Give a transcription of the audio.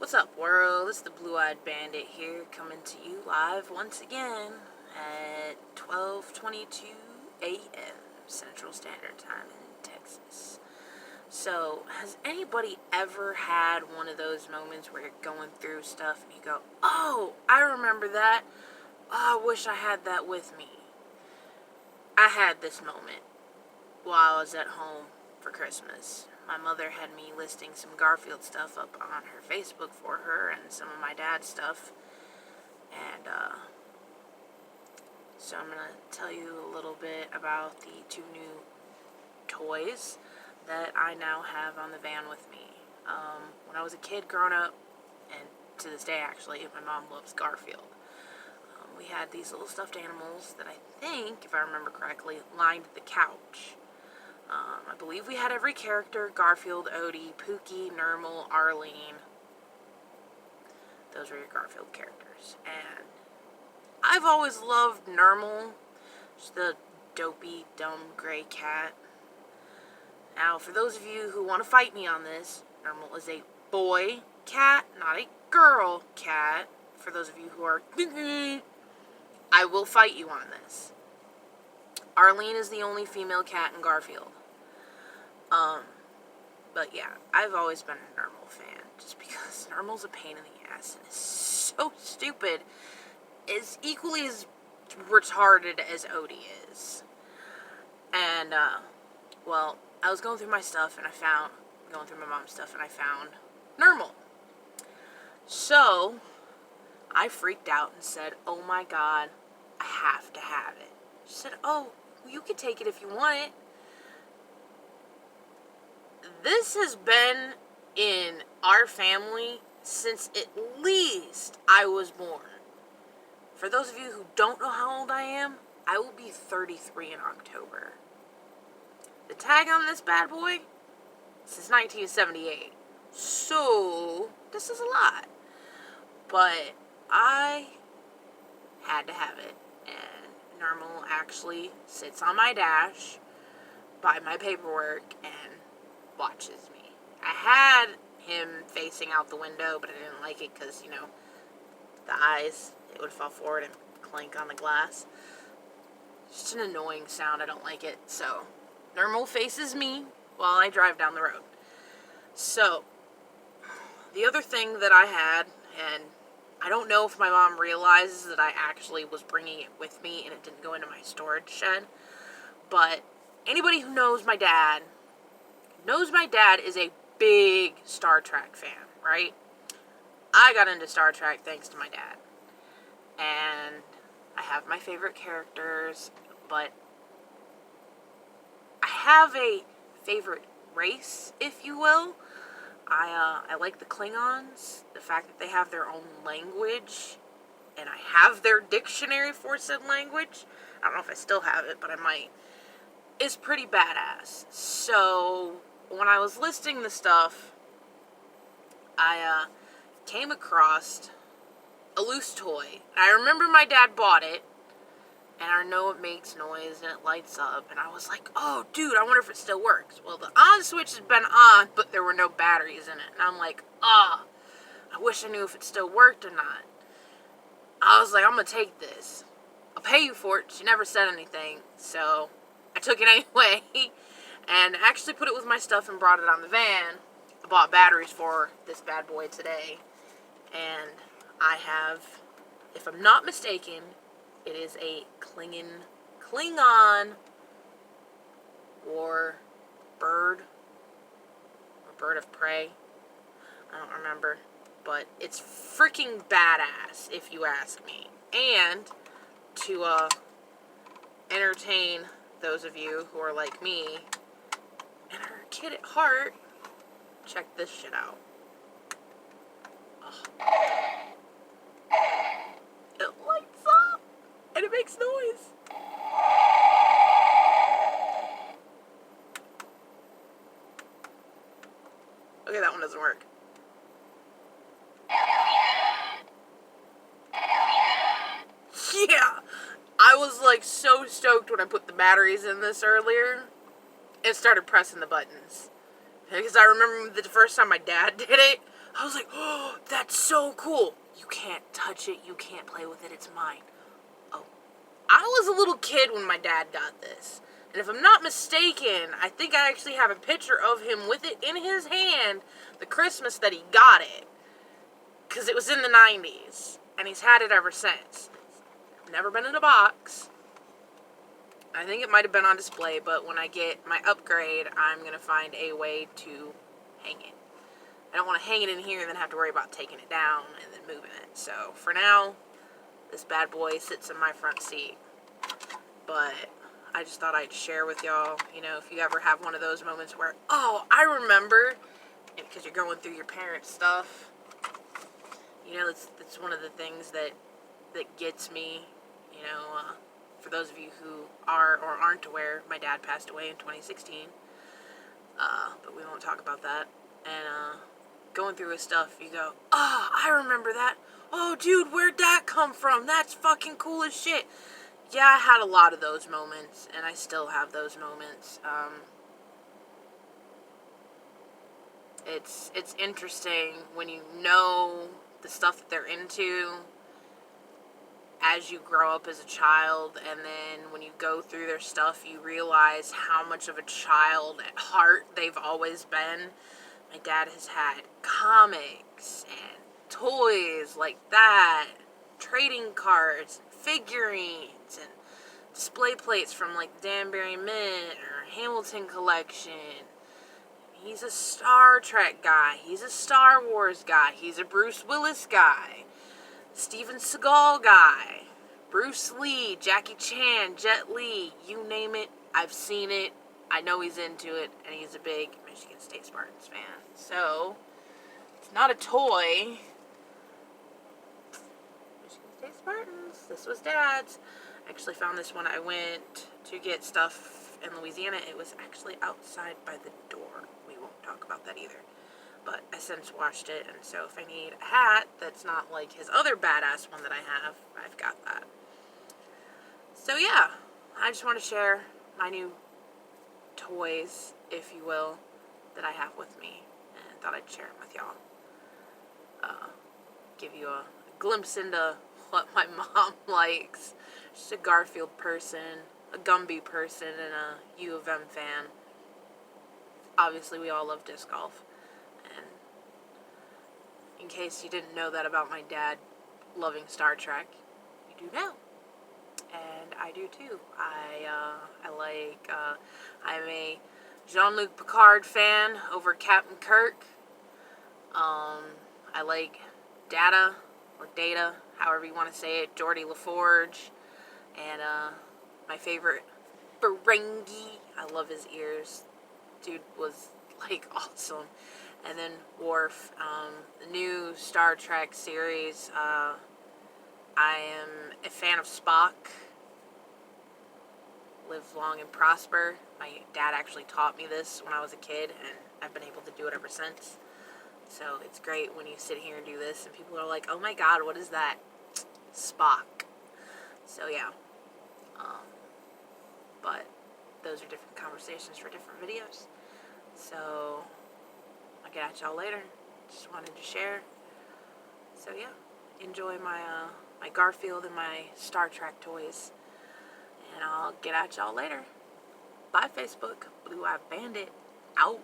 What's up, world? It's the Blue-Eyed Bandit here, coming to you live once again at 12:22 a.m. Central Standard Time in Texas. So, has anybody ever had one of those moments where you're going through stuff and you go, "Oh, I remember that. Oh, I wish I had that with me." I had this moment while I was at home for Christmas. My mother had me listing some Garfield stuff up on her Facebook for her and some of my dad's stuff. And so I'm going to tell you a little bit about the two new toys that I now have on the van with me. When I was a kid growing up, and to this day actually, my mom loves Garfield. We had these little stuffed animals that I think, if I remember correctly, lined the couch. I believe we had every character: Garfield, Odie, Pookie, Nermal, Arlene. Those were your Garfield characters. And I've always loved Nermal. She's the dopey, dumb, gray cat. Now, for those of you who want to fight me on this, Nermal is a boy cat, not a girl cat. For those of you who are, I will fight you on this. Arlene is the only female cat in Garfield. But yeah, I've always been a Nermal fan, just because Nermal's a pain in the ass and is so stupid. Is equally as retarded as Odie is. And, well, I was going through my stuff and going through my mom's stuff and I found Nermal. So, I freaked out and said, "Oh my god, I have to have it." She said, "Oh, you can take it if you want it." This has been in our family since at least I was born. For those of you who don't know how old I am, I will be 33 in October. The tag on this bad boy, since 1978. So, this is a lot. But I had to have it. And Nermal actually sits on my dash by my paperwork and watches me. I had him facing out the window, but I didn't like it because, the eyes, it would fall forward and clank on the glass. It's just an annoying sound. I don't like it. So, Nermal faces me while I drive down the road. So, the other thing that I had, and I don't know if my mom realizes that I actually was bringing it with me and it didn't go into my storage shed, but anybody who knows my dad is a big Star Trek fan, right? I got into Star Trek thanks to my dad. And I have my favorite characters, but I have a favorite race, if you will. I like the Klingons, the fact that they have their own language, and I have their dictionary for said language. I don't know if I still have it, but I might. It's pretty badass. So, when I was listing the stuff, I came across a loose toy. I remember my dad bought it, and I know it makes noise and it lights up, and I was like, "Oh, dude, I wonder if it still works." Well, the on switch has been on, but there were no batteries in it, and I'm like, I wish I knew if it still worked or not. I was like, "I'm gonna take this. I'll pay you for it." She never said anything, so I took it anyway, and actually put it with my stuff and brought it on the van. I bought batteries for this bad boy today, and I have, if I'm not mistaken, it is a Klingon or bird of prey. I don't remember, but it's freaking badass if you ask me. And to entertain those of you who are like me and are a kid at heart, check this shit out. It lights up and it makes noise. Okay, that one doesn't work. Yeah, I was like so stoked when I put the batteries in this earlier and started pressing the buttons. Because I remember the first time my dad did it, I was like, oh, that's so cool. You can't touch it. You can't play with it. It's mine. Oh. I was a little kid when my dad got this. And if I'm not mistaken, I think I actually have a picture of him with it in his hand the Christmas that he got it. Because it was in the 90s. And he's had it ever since. Never been in a box. I think it might have been on display, but when I get my upgrade, I'm going to find a way to hang it. I don't want to hang it in here and then have to worry about taking it down and then moving it. So, for now, this bad boy sits in my front seat. But I just thought I'd share with y'all, you know, if you ever have one of those moments where, oh, I remember, because you're going through your parents' stuff, you know, it's one of the things that gets me, you know, for those of you who are or aren't aware, my dad passed away in 2016, but we won't talk about that, and, going through his stuff, you go, oh, I remember that, oh, dude, where'd that come from, that's fucking cool as shit. Yeah, I had a lot of those moments, and I still have those moments. It's interesting when you know the stuff that they're into as you grow up as a child, and then when you go through their stuff, you realize how much of a child at heart they've always been. My dad has had comics and toys like that, trading cards, figurines, and display plates from like the Danbury Mint or Hamilton collection. He's a Star Trek guy. He's a Star Wars guy. He's a Bruce Willis guy. Steven Seagal guy. Bruce Lee, Jackie Chan, Jet Li, you name it, I've seen it. I know he's into it, and he's a big Michigan State Spartans fan. So, it's not a toy. Michigan State Spartans. This was Dad's. I actually found this when I went to get stuff in Louisiana. It was actually outside by the door. We won't talk about that either. But I since washed it, and so if I need a hat that's not like his other badass one that I have, I've got that. So yeah, I just want to share my new toys, if you will, that I have with me, and thought I'd share them with y'all. Give you a glimpse into what my mom likes. She's a Garfield person, a Gumby person, and a U of M fan. Obviously, we all love disc golf. And in case you didn't know that about my dad loving Star Trek, you do now. And I do too. I'm a Jean-Luc Picard fan over Captain Kirk. I like Data, or Data, however you want to say it, Geordie LaForge. And my favorite, Ferengi. I love his ears. Dude was like awesome. And then Worf, the new Star Trek series. I am a fan of Spock. Live long and prosper. My dad actually taught me this when I was a kid, and I've been able to do it ever since. So it's great when you sit here and do this, and people are like, oh my god, what is that? Spock. So yeah. But those are different conversations for different videos. So I'll get at y'all later. Just wanted to share. So yeah, enjoy my my Garfield and my Star Trek toys. And I'll get at y'all later. Bye, Facebook. Blue Eye Bandit. Out.